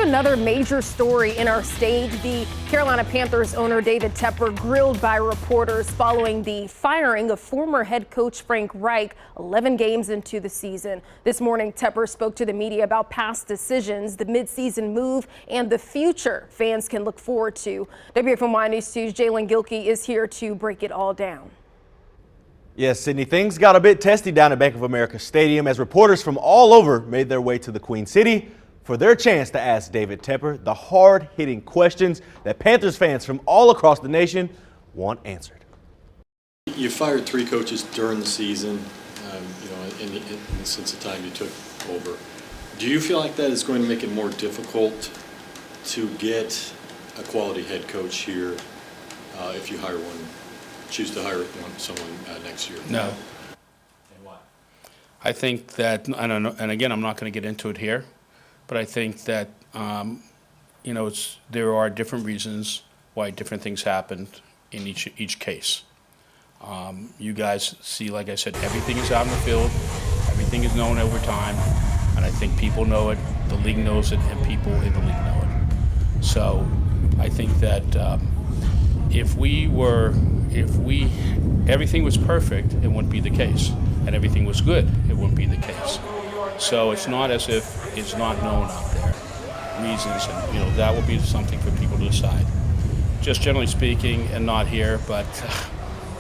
another major story in our state. The Carolina Panthers owner David Tepper grilled by reporters following the firing of former head coach Frank Reich 11 games into the season. This morning, Tepper spoke to the media about past decisions, the midseason move, and the future fans can look forward to. WFMY News 2's Jalen Gilkey is here to break it all down. Yes, Sydney, things got a bit testy down at Bank of America Stadium as reporters from all over made their way to the Queen City for their chance to ask David Tepper the hard-hitting questions that Panthers fans from all across the nation want answered. You fired 3 coaches during the season, since the time you took over. Do you feel like that is going to make it more difficult to get a quality head coach here if you choose to hire someone next year? No. And why? I think that, I don't know, and again, I'm not going to get into it here, but I think that, there are different reasons why different things happened in each case. You guys see, like I said, everything is out in the field, everything is known over time, and I think people know it, the league knows it, and people in the league know it. So I think that if everything was perfect, it wouldn't be the case. And everything was good, it wouldn't be the case. So it's not as if it's not known out there, reasons, and that will be something for people to decide. Just generally speaking, and not here, but,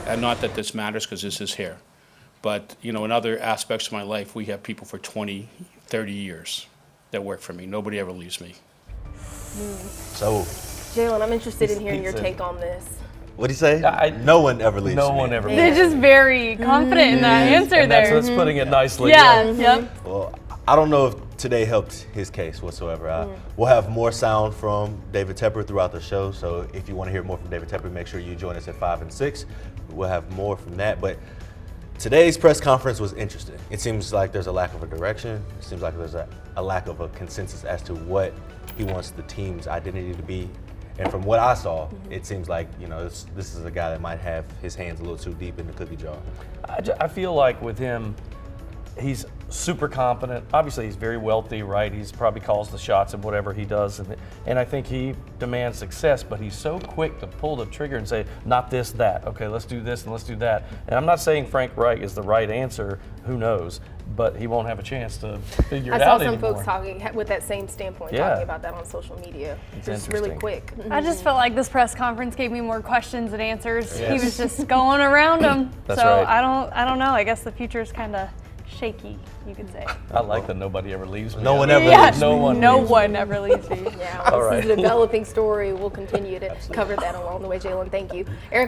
and not that this matters because this is here. But, in other aspects of my life, we have people for 20, 30 years that work for me. Nobody ever leaves me. So, Jalen, I'm interested in hearing your take on this. What'd he say? No one ever leaves. No one ever leaves. They're just very confident in that answer and there. That's putting it nicely. Yeah, yep. Well, I don't know if today helped his case whatsoever. We'll have more sound from David Tepper throughout the show, so if you want to hear more from David Tepper, make sure you join us at 5 and 6. We'll have more from that, but today's press conference was interesting. It seems like there's a lack of a direction. It seems like there's a lack of a consensus as to what he wants the team's identity to be. And from what I saw, it seems like, this is a guy that might have his hands a little too deep in the cookie jar. I feel like with him, he's super competent. Obviously, he's very wealthy, right? He's probably calls the shots in whatever he does. And I think he demands success, but he's so quick to pull the trigger and say, not this, that. Okay, let's do this and let's do that. And I'm not saying Frank Reich is the right answer. Who knows? But he won't have a chance to figure it out anymore. I saw some folks talking with that same standpoint, talking about that on social media. Just really quick. I just felt like this press conference gave me more questions than answers. Yes. He was just going around them. That's so right. I don't know. I guess the future is kind of shaky, you could say. I like that nobody ever leaves me. No one ever leaves. No leaves one me. ever leaves me. Yeah, this is a developing story. We'll continue to cover that along the way. Jalen, thank you. Eric.